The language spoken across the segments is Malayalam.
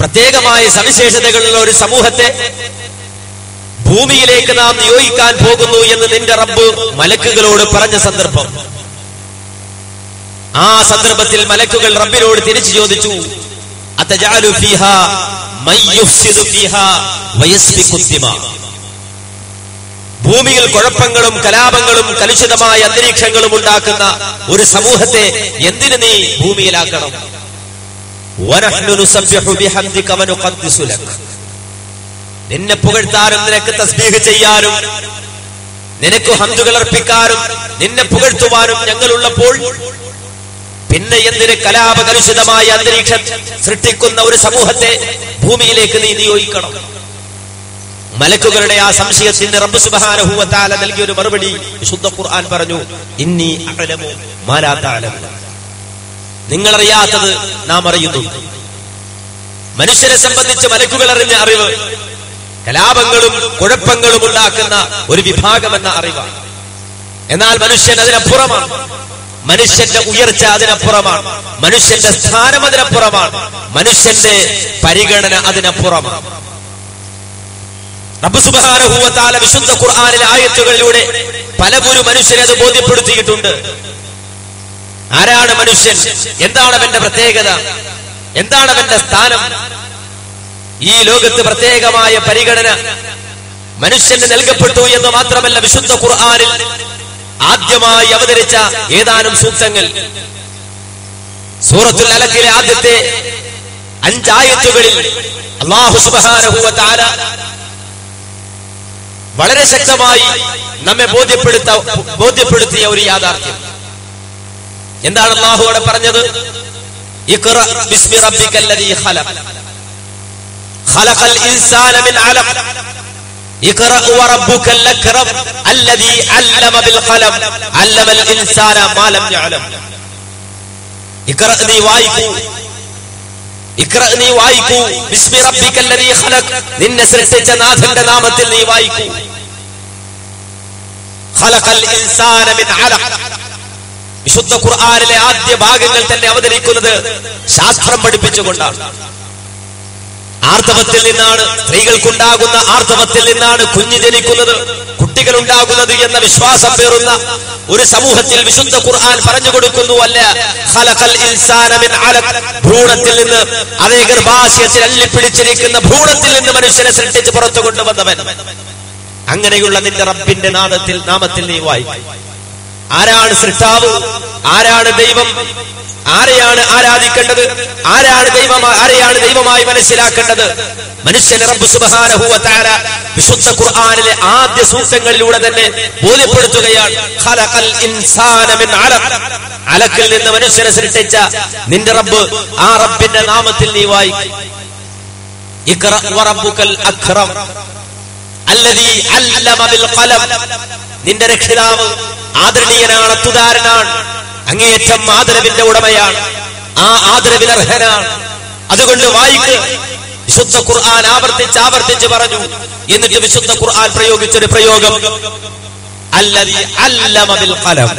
പ്രത്യേകമായ സവിശേഷതകളുള്ള ഒരു സമൂഹത്തെ ഭൂമിയിലേക്ക് നാം നിയോഗിക്കാൻ പോകുന്നു എന്ന് നിന്റെ റബ്ബ് മലക്കുകളോട് പറഞ്ഞ സന്ദർഭം. ആ സന്ദർഭത്തിൽ മലക്കുകൾ റബ്ബിനോട് തിരിച്ചു ചോദിച്ചു, അതജഅലു ഫീഹാ മൻ യുഫ്സിദു ഫീഹാ വയസ്ഫികു ദിമാ. ഭൂമിയിൽ കുഴപ്പങ്ങളും കലാപങ്ങളും കലുഷിതമായ അന്തരീക്ഷങ്ങളും ഉണ്ടാക്കുന്ന ഒരു സമൂഹത്തെ എന്തിനു നീ ഭൂമിയിലാക്കണം? വനഹ്നു നുസബ്ബിഹു ബിഹംദിക വനുഖദ്ദിസു ലക. നിന്നെ പുകഴ്ത്താനും നിനക്ക് തസ്ബീഹ് ചെയ്യാനും നിനക്ക് ഹംദുകൾ അർപ്പിക്കാനും നിന്നെ പുകഴ്ത്തുവാനും ഞങ്ങളുള്ളപ്പോൾ പിന്നെ എന്തിന് കലാപകലുഷിതമായ അന്തരീക്ഷം സൃഷ്ടിക്കുന്ന ഒരു സമൂഹത്തെ ഭൂമിയിലേക്ക് നീ നിയോഗിക്കണം? മലക്കുകളുടെ ആ സംശയത്തിന് റബ്ബ് സുബ്ഹാനഹു വ തആല നൽകിയ ഒരു മറുപടി വിശുദ്ധ ഖുർആൻ പറഞ്ഞു, ഇന്നി അഅലമു മാ ലാ തഅലമൂൻ. നിങ്ങൾ അറിയാത്തത് നാം അറിയുന്നു. മനുഷ്യരെ സംബന്ധിച്ച് മലക്കുകൾ അറിഞ്ഞ അറിവ് കലാപങ്ങളും കുഴപ്പങ്ങളും ഉണ്ടാക്കുന്ന ഒരു വിഭാഗമെന്ന അറിവാണ്. എന്നാൽ മനുഷ്യൻ അതിനപ്പുറമാണ്. മനുഷ്യന്റെ ഉയർച്ച അതിനപ്പുറമാണ്. മനുഷ്യന്റെ സ്ഥാനം അതിനപ്പുറമാണ്. മനുഷ്യന്റെ പരിഗണന അതിനപ്പുറമാണ്. റബ്ബ് സുബ്ഹാനഹു വ തആല വിശുദ്ധ ഖുർആനിലെ ആയത്തുകളിലൂടെ പലപ്പോഴും മനുഷ്യരെ അത് ബോധ്യപ്പെടുത്തിയിട്ടുണ്ട്. ആരാണ് മനുഷ്യൻ? എന്താണ് അവന്റെ പ്രത്യേകത? എന്താണ് അവന്റെ സ്ഥാനം? ഈ ലോകത്ത് പ്രത്യേകമായ പരിഗണന മനുഷ്യന് നൽകപ്പെട്ടു എന്ന് മാത്രമല്ല, വിശുദ്ധ ഖുർആനിൽ ആദ്യമായി അവതരിച്ച ഏതാനും സൂക്തങ്ങൾ സൂറത്തുൽ അലഖിലെ ആദ്യത്തെ 5 ആയത്തുകളിൽ അല്ലാഹു സുബ്ഹാനഹു വ തആല വളരെ ശക്തമായി നമ്മെ ബോധ്യപ്പെടുത്തിയ ഒരു യാഥാർത്ഥ്യം. എന്താണ് അല്ലാഹു അവിടെ പറഞ്ഞത്? ഇഖ്റ ബിസ്മി റബ്ബിക്കല്ലദീ ഖലഖ ഖലഖൽ ഇൻസാന മിൻ അലഖ ഇഖ്റ വറബ്ബുക്കൽ അക്രം അല്ലദീ അല്ലമ ബിൽ ഖലം അല്ലമൽ ഇൻസാന മാ ലം യഅലം. ഇഖ്റ നീ വായിക്കൂ ബിസ്മി റബ്ബിക്കല്ലദീ ഖലഖ, നിന്നെ സൃഷ്ടിച്ച നാഥന്റെ നാമത്തിൽ നീ വായിക്കൂ. ഖലഖൽ ഇൻസാന മിൻ അലഖ. വിശുദ്ധ ഖുർആനിലെ ആദ്യ ഭാഗങ്ങൾ തന്നെ അവതരിക്കുന്നത് ശാസ്ത്രം പഠിപ്പിച്ചുകൊണ്ടാണ്. ആർത്തവത്തിൽ നിന്നാണ് സ്ത്രീകൾക്കുണ്ടാകുന്ന ആർത്തവത്തിൽ നിന്നാണ് കുഞ്ഞ് ജനിക്കുന്നത്, കുട്ടികൾ ഉണ്ടാകുന്നത് എന്ന വിശ്വാസം പേറുന്ന ഒരു സമൂഹത്തിൽ വിശുദ്ധ ഖുർആൻ പറഞ്ഞു കൊടുക്കുന്നു, അല്ല ഖലഖൽ ഇൻസാന മിൻ അലഖ, ഭ്രൂണത്തിൽ നിന്ന്, അതേ ഗർഭാശയത്തിൽ അള്ളിപ്പിടിച്ചിരിക്കുന്ന ഭ്രൂണത്തിൽ നിന്ന് മനുഷ്യനെ സൃഷ്ടിച്ച് പുറത്തു കൊണ്ടുവന്നവൻ. അങ്ങനെയുള്ള നിന്റെ റബ്ബിന്റെ നാമത്തിൽ നീ വായിക്കും. ആരാണ് സൃഷ്ടാവ്? ആരാണ് ദൈവം? ആരെയാണ് ആരാധിക്കേണ്ടത്? ആരെയാണ് ദൈവമായി മനസ്സിലാക്കേണ്ടത്? മനുഷ്യനെ റബ്ബ് സുബ്ഹാനഹു വ തആല വിശുദ്ധ ഖുർആനിലെ ആദ്യ സൂക്തങ്ങളിലൂടെ തന്നെ ബോധ്യപ്പെടുത്തുകയാണ്. ഖലഖൽ ഇൻസാന മിൻ അലഖ, അലഖിൽ നിന്ന് മനുഷ്യനെ സൃഷ്ടിച്ച നിന്റെ റബ്ബ്, ആ റബ്ബിന്റെ നാമത്തിൽ നീ വായിക്കും. ഇഖ്റ വറബ്ബുക്കൽ അക്രം അല്ലദീ അല്ലമ ബിൽ ഖലം, നിന്റെ രക്ഷിതാവ് ആദരണീയനാണ്, അത്യുദാരനാണ്, അങ്ങേയറ്റം ആദരവിന്റെ ഉടമയാണ്, ആ ആദരവിന് അർഹനാണ്. അതുകൊണ്ട് വായിക്ക്. വിശുദ്ധ ഖുർആൻ ആവർത്തിച്ച് പറഞ്ഞു. എന്നിട്ട് വിശുദ്ധ ഖുർആൻ പ്രയോഗിച്ചൊരു പ്രയോഗം, അല്ലദീ അല്ലമ ബിൽ ഖലം,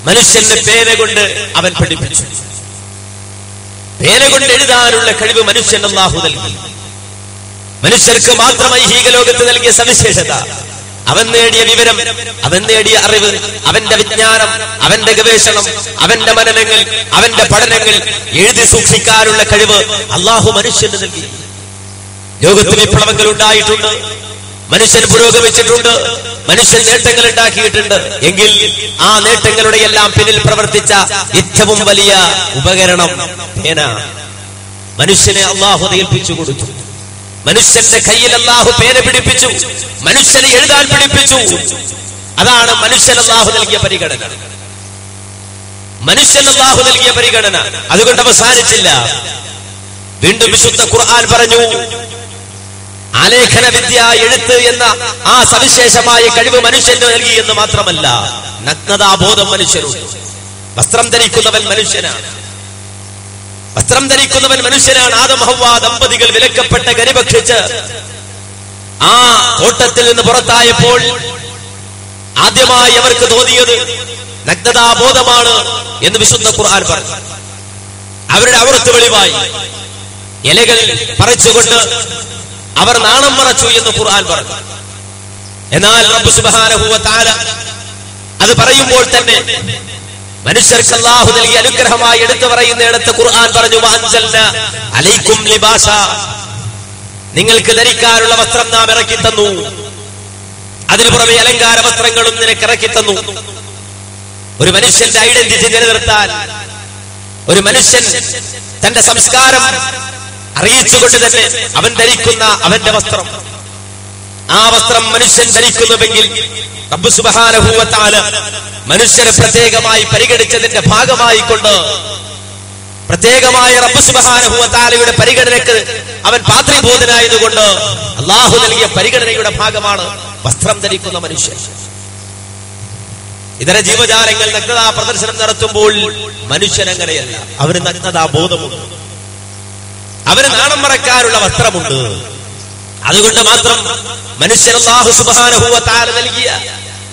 മനുഷ്യന്റെ പേന കൊണ്ട് അവൻ പഠിപ്പിച്ചു. പേന കൊണ്ട് എഴുതാനുള്ള കഴിവ് മനുഷ്യൻ അല്ലാഹു നൽകി. മനുഷ്യർക്ക് മാത്രമായി ഈ ലോകത്ത് നൽകിയ സവിശേഷത, അവൻ നേടിയ വിവരം, അവൻ നേടിയ അറിവ്, അവന്റെ വിജ്ഞാനം, അവന്റെ ഗവേഷണം, അവന്റെ മനനങ്ങൾ, അവന്റെ പഠനങ്ങൾ എഴുതി സൂക്ഷിക്കാനുള്ള കഴിവ് അല്ലാഹു മനുഷ്യന് നൽകി. ലോകത്ത് വിപ്ലവങ്ങൾ ഉണ്ടായിട്ടുണ്ട്, മനുഷ്യൻ പുരോഗമിച്ചിട്ടുണ്ട്, മനുഷ്യൻ നേട്ടങ്ങൾ ഉണ്ടാക്കിയിട്ടുണ്ട്. എങ്കിൽ ആ നേട്ടങ്ങളുടെ എല്ലാം പിന്നിൽ പ്രവർത്തിച്ച ഏറ്റവും വലിയ ഉപകരണം പേന. മനുഷ്യനെ അല്ലാഹു ഏൽപ്പിച്ചു കൊടുത്തു. മനുഷ്യന്റെ കയ്യിൽ അല്ലാഹു പേന പിടിപ്പിച്ചു, മനുഷ്യനെ എഴുതാൻ പഠിപ്പിച്ചു. അതാണ് മനുഷ്യൻ അല്ലാഹു നൽകിയ പരിഗണന. മനുഷ്യൻ അല്ലാഹു നൽകിയ പരിഗണന. അതുകൊണ്ട് അവസാനിച്ചില്ല. വീണ്ടും വിശുദ്ധ ഖുർആൻ പറഞ്ഞു, ആലേഖന വിദ്യ, എഴുത്ത് എന്ന ആ സവിശേഷമായ കഴിവ് മനുഷ്യന് നൽകി എന്ന് മാത്രമല്ല, നഗ്നതാബോധം മനുഷ്യനുണ്ട്. വസ്ത്രം ധരിക്കുന്നവൻ മനുഷ്യനാണ്. ആദം ഹവ്വ ദമ്പതികൾ വിലക്കപ്പെട്ട കനി ഭക്ഷിച്ച് ആ തോട്ടത്തിൽ നിന്ന് പുറത്തായപ്പോൾ ആദ്യമായി അവർക്ക് തോന്നിയത് നഗ്നതാബോധമാണ് എന്ന് വിശുദ്ധ ഖുർആൻ പറഞ്ഞു. അവരുടെ ഔറത്ത് വെളിവായി. ഇലകൾ പറിച്ചുകൊണ്ട് അവർ നാണം മറച്ചു എന്ന് ഖുർആൻ പറഞ്ഞു. എന്നാൽ റബ്ബ് സുബ്ഹാനഹു വ തആല അത് പറയുമ്പോൾ തന്നെ മനുഷ്യർക്ക് അല്ലാഹു നൽകിയ അനുഗ്രഹമായി എടുത്തു പറയുന്നിടത്ത് ഖുർആൻ പറഞ്ഞു, വഅൻസൽനാ അലൈക്കും ലിബാസ, നിങ്ങൾക്ക് ധരിക്കാനുള്ള വസ്ത്രം നാം ഇറക്കി തന്നു, അതിനു പുറമെ അലങ്കാര വസ്ത്രങ്ങളും നിനക്ക് ഇറക്കി തന്നു. ഒരു മനുഷ്യന്റെ ഐഡന്റിറ്റി നിലനിർത്താൻ, ഒരു മനുഷ്യൻ തന്റെ സംസ്കാരം അറിയിച്ചുകൊണ്ട് തന്നെ അവൻ ധരിക്കുന്ന അവന്റെ വസ്ത്രം, ആ വസ്ത്രം മനുഷ്യൻ ധരിക്കുന്നുവെങ്കിൽ റബ്ബ് സുബ്ഹാനഹു വ തആല മനുഷ്യരെ പ്രത്യേകമായി പരിഗണിച്ചതിന്റെ ഭാഗമായിക്കൊണ്ട്, പ്രത്യേകമായ റബ്ബ് സുബ്ഹാനഹു വ തആലയുടെ പരിഗണനയ്ക്ക് അവൻ പാത്രീഭൂതനായതുകൊണ്ട് അല്ലാഹു നൽകിയ പരിഗണനയുടെ ഭാഗമാണ് വസ്ത്രം ധരിക്കുന്ന മനുഷ്യൻ. ഇതര ജീവജാലങ്ങൾ നഗ്നതാ പ്രദർശനം നടത്തുമ്പോൾ മനുഷ്യൻ അങ്ങനെയല്ല. അവന് നഗ്നതാ ബോധമുണ്ട്, അവന് നാണം മറക്കാനുള്ള വസ്ത്രമുണ്ട്. അതുകൊണ്ട് മാത്രം മനുഷ്യൻ അല്ലാഹു സുബ്ഹാനഹു വ തആല നൽകിയ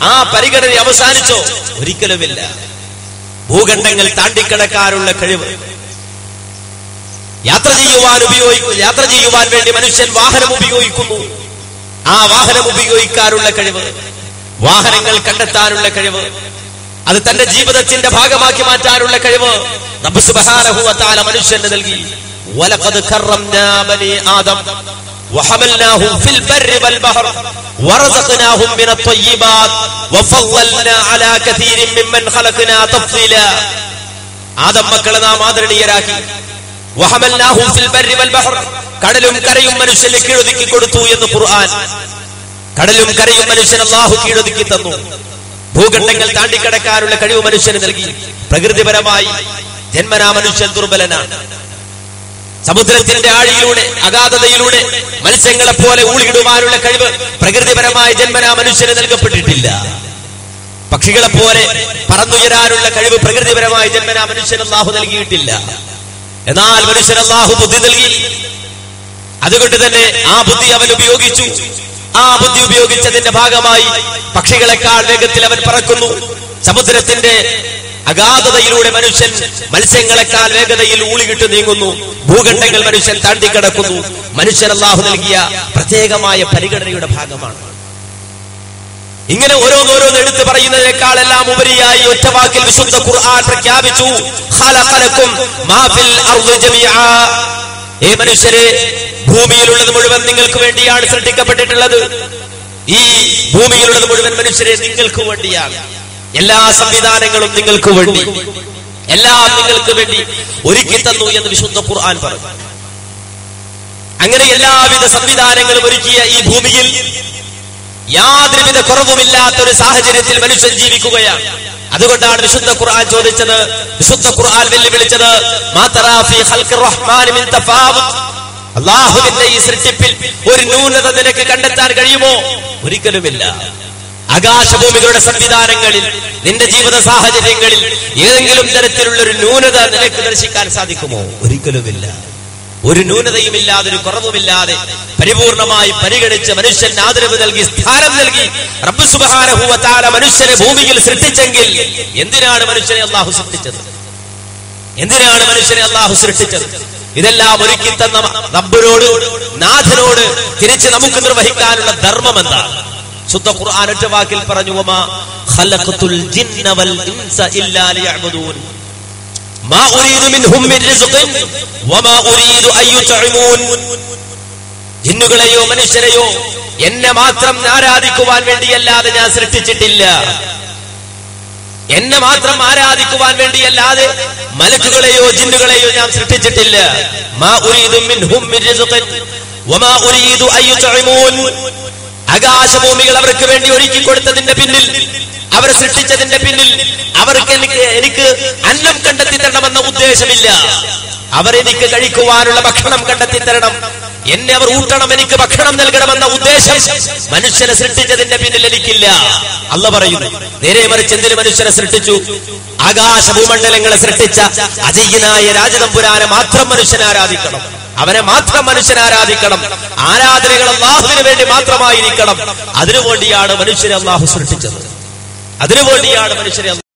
ആ പരിഗണന അവസാനിച്ചോ? ഒരിക്കലുമില്ല. ഭൂഖണ്ഡങ്ങൾ താണ്ടിക്കടക്കാനുള്ള കഴിവ്, യാത്ര ചെയ്യുവാൻ വേണ്ടി മനുഷ്യൻ വാഹനം ഉപയോഗിക്കുന്നു. ആ വാഹനം ഉപയോഗിക്കാനുള്ള കഴിവ്, വാഹനങ്ങൾ കണ്ടെത്താനുള്ള കഴിവ്, അത് തന്റെ ജീവിതത്തിന്റെ ഭാഗമാക്കി മാറ്റാനുള്ള കഴിവ് റബ്ബ് സുബ്ഹാനഹു വ തആല മനുഷ്യന് നൽകി. വലഖദ് കറംനാ ബനി ആദം വഹമൽനാഹും ഫിൽ ബർരി വൽ ബഹർ വറസഖ്നാഹും മിനത് ത്വയ്യിബാത് വഫളൽനാ അലാ കതീരിൻ മിമ്മൻ ഖലഖ്നാ തഫ്ളീലാ. ആദം മക്കളെ നാം ആദരണീയരാക്കി. വഹമൽനാഹും ഫിൽ ബർരി വൽ ബഹർ, കടലും കരയും മനുഷ്യന് കീഴൊതുക്കി കൊടുത്തു എന്ന് ഖുർആൻ. കടലും കരയും മനുഷ്യൻ അല്ലാഹു കീഴൊതുക്കി തന്നു. ഭൂഖണ്ഡങ്ങൾ താണ്ടിക്കടക്കാനുള്ള കഴിവ് മനുഷ്യന് നൽകി. പ്രകൃതിപരമായി ജന്മനാ മനുഷ്യൻ ദുർബലനാണ്. സമുദ്രത്തിന്റെ ആഴിയിലൂടെ, അഗാധതയിലൂടെ മത്സ്യങ്ങളെ പോലെ ഊളിയിടുവാനുള്ള കഴിവ് പ്രകൃതിപരമായ ജന്മനാ മനുഷ്യന് നൽകപ്പെട്ടിട്ടില്ല. പക്ഷികളെ പോലെ പറന്നുയരാനുള്ള കഴിവ് പ്രകൃതിപരമായ ജന്മനാ മനുഷ്യൻ അല്ലാഹു നൽകിയിട്ടില്ല. എന്നാൽ മനുഷ്യൻ അല്ലാഹു ബുദ്ധി നൽകി. അതുകൊണ്ട് തന്നെ ആ ബുദ്ധി അവൻ ഉപയോഗിച്ചു. ആ ബുദ്ധി ഉപയോഗിച്ചതിന്റെ ഭാഗമായി പക്ഷികളെക്കാൾ വേഗത്തിൽ അവൻ പറക്കുന്നു. സമുദ്രത്തിന്റെ അഗാധതയിലൂടെ മനുഷ്യൻ മത്സ്യങ്ങളെക്കാൾ വേഗതയിൽ ഊളികിട്ട് നീങ്ങുന്നു. ഭൂഖണ്ഡങ്ങൾ മനുഷ്യൻ താണ്ടിക്കടക്കുന്നു. മനുഷ്യൻ അല്ലാഹു നൽകിയ പ്രത്യേകമായ പരിഗണനയുടെ ഭാഗമാണ്. ഇങ്ങനെ ഓരോന്നോരോന്ന് എടുത്തു പറയുന്നതിനേക്കാൾ എല്ലാം ഉപരിയായി ഒറ്റ വാക്കിൽ വിശുദ്ധ ഖുർആൻ പ്രഖ്യാപിച്ചു, ഖലഖലകും മാ ഫിൽ അർളി ജമീഅ. ഏ മനുഷ്യരെ, ഭൂമിയിലുള്ളത് മുഴുവൻ നിങ്ങൾക്ക് വേണ്ടിയാണ് സൃഷ്ടിക്കപ്പെട്ടിട്ടുള്ളത്. ഈ ഭൂമിയിലുള്ളത് മുഴുവൻ മനുഷ്യരെ നിങ്ങൾക്ക് വേണ്ടിയാണ്. എല്ലാ സംവിധാനങ്ങളും നിങ്ങൾക്ക് വേണ്ടി, എല്ലാം നിങ്ങൾക്ക് വേണ്ടി ഒരുക്കി തന്നു എന്ന് വിശുദ്ധ ഖുർആൻ പറഞ്ഞു. അങ്ങനെ എല്ലാവിധ സംവിധാനങ്ങളും ഒരുക്കിയ ഈ ഭൂമിയിൽ യാതൊരുവിധ കുറവുമില്ലാത്ത ഒരു സാഹചര്യത്തിൽ മനുഷ്യൻ ജീവിക്കുകയാണ്. അതുകൊണ്ടാണ് വിശുദ്ധ ഖുർആൻ ചോദിച്ചത്, വിശുദ്ധ ഖുർആൻ വെല്ലുവിളിച്ചത്, മാ തറാ ഫീ ഖൽഖിർ റഹ്മാനി മിൻ തഫാവുത്. അല്ലാഹുവിന്റെ ഈ സൃഷ്ടിപ്പിൽ ഒരു ന്യൂനത നിനക്ക് കണ്ടെത്താൻ കഴിയുമോ? ഒരിക്കലുമില്ല. ആകാശഭൂമികളുടെ സംവിധാനങ്ങളിൽ, നിന്റെ ജീവിത സാഹചര്യങ്ങളിൽ ഏതെങ്കിലും തരത്തിലുള്ള ഒരു ന്യൂനത നിനക്ക് ദർശിക്കാൻ സാധിക്കുമോ? ഒരിക്കലുമില്ല. ഒരു ന്യൂനതയുമില്ലാതെ, ഒരു കുറവുമില്ലാതെ പരിപൂർണമായി പരിഗണിച്ച് മനുഷ്യന് ആദരവ് നൽകി, സ്ഥാനം നൽകി റബ്ബ് സുബ്ഹാനഹു വ തആല മനുഷ്യനെ ഭൂമിയിൽ സൃഷ്ടിച്ചെങ്കിൽ എന്തിനാണ് മനുഷ്യനെ അല്ലാഹു സൃഷ്ടിച്ചത്? എന്തിനാണ് മനുഷ്യനെ അല്ലാഹു സൃഷ്ടിച്ചത്? ഇതെല്ലാം ഒരുക്കി തന്ന റബ്ബിനോട്, നാഥനോട് തിരിച്ച് നമുക്ക് നിർവഹിക്കാനുള്ള ധർമ്മം എന്താണ്? ശുദ്ധ ഖുർആൻ ഒറ്റ വാക്കിൽ പറഞ്ഞു, വമാ ഖലഖതുൽ ജിന്ന വൽ ഇൻസ ഇല്ലാ ലിയഅ്ബുദൂൻ മാ ഉരീദു മിൻഹും മിൻ റിസ്ഖിൻ വമാ ഉരീദു അൻ യുത്ഇമൂൻ. ജിന്നുകളെയോ മനുഷ്യരെയോ എന്നെ മാത്രം ആരാധിക്കുവാൻ വേണ്ടിയല്ലാതെ ഞാൻ സൃഷ്ടിച്ചിട്ടില്ല. എന്നെ മാത്രം ആരാധിക്കുവാൻ വേണ്ടിയല്ലാതെ മലക്കുകളെയോ ജിന്നുകളെയോ ഞാൻ സൃഷ്ടിച്ചിട്ടില്ല. മാ ഉരീദു മിൻഹും മിൻ റിസ്ഖിൻ വമാ ഉരീദു അൻ യുത്ഇമൂൻ. ആകാശഭൂമികൾ അവർക്ക് വേണ്ടി ഒരുക്കി കൊടുത്തതിന്റെ പിന്നിൽ, അവരെ സൃഷ്ടിച്ചതിന്റെ പിന്നിൽ അവർക്ക് എനിക്ക് അന്നം കണ്ടെത്തി തരണമെന്ന ഉദ്ദേശമില്ല. അവരെനിക്ക് കഴിക്കുവാനുള്ള ഭക്ഷണം കണ്ടെത്തി തരണം, എന്നെ അവർ ഊട്ടണം, എനിക്ക് ഭക്ഷണം നൽകണമെന്ന ഉദ്ദേശം മനുഷ്യനെ സൃഷ്ടിച്ചതിന്റെ പിന്നിൽ എനിക്കില്ല. അല്ലാഹു പറയുന്നു, നേരെ മറിച്ച് എന്തിന് മനുഷ്യനെ സൃഷ്ടിച്ചു? ആകാശഭൂമണ്ഡലങ്ങളെ സൃഷ്ടിച്ച അജയ്യനായ രാജതമ്പുരാനെ മാത്രം മനുഷ്യൻ ആരാധിക്കണം, അവനെ മാത്രം മനുഷ്യൻ ആരാധിക്കണം. ആരാധനകൾ അല്ലാഹുവിന് വേണ്ടി മാത്രമായിരിക്കണം. അതിനുവേണ്ടിയാണ് മനുഷ്യനെ അല്ലാഹു സൃഷ്ടിച്ചത്. അതിനുവേണ്ടിയാണ് മനുഷ്യനെ